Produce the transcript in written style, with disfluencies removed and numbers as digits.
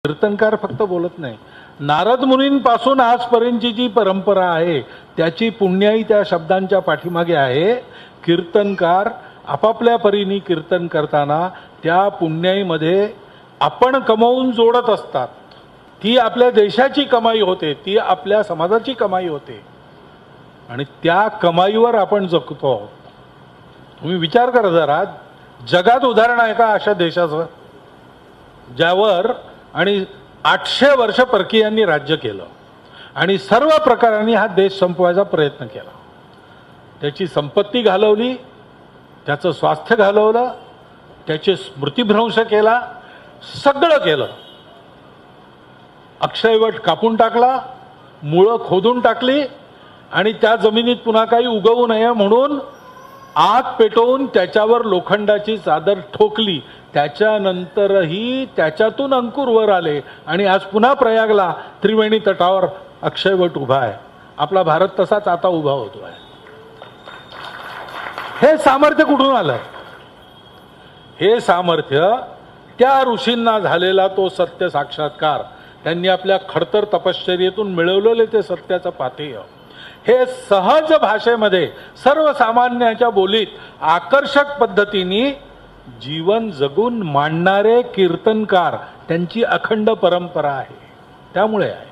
कीर्तनकार फक्त बोलत नाही, नारद मुनींपासून आजपर्यंतची जी परंपरा आहे त्याची पुण्याई त्या शब्दांच्या पाठीमागे आहे. कीर्तनकार आपापल्या परीने कीर्तन करताना त्या पुण्याईमध्ये आपण कमवून जोडत असतात. ती आपल्या देशाची कमाई होते, ती आपल्या समाजाची कमाई होते आणि त्या कमाईवर आपण जगतो. तुम्ही विचार करा जरा, जगात उदाहरण आहे का अशा देशाचं ज्यावर आणि 800 वर्ष परकीयांनी राज्य केलं आणि सर्व प्रकारांनी हा देश संपवायचा प्रयत्न केला. त्याची संपत्ती घालवली, त्याचं स्वास्थ्य घालवलं, त्याचे स्मृतिभ्रंश केला, सगळं केलं. अक्षयवट कापून टाकला, मुळं खोदून टाकली आणि त्या जमिनीत पुन्हा काही उगवू नये म्हणून आग पेटवून त्याच्यावर लोखंडाची चादर ठोकली. त्याच्यानंतरही त्याच्यातून अंकुर वर आले आणि आज पुन्हा प्रयागला त्रिवेणी तटावर अक्षयवट उभा आहे. आपला भारत तसाच आता उभा होतो आहे. हे सामर्थ्य कुठून आलं? हे सामर्थ्य त्या ऋषींना झालेला तो सत्य साक्षात्कार, त्यांनी आपल्या खडतर तपश्चर्येतून मिळवलेले ते सत्याचं पाथेय, हे सहज भाषेमध्ये सर्वसामान्याच्या बोलीत आकर्षक पद्धतीने जीवन जगून मांडणारे कीर्तनकार, त्यांची अखंड परंपरा आहे. त्यामुळे आहे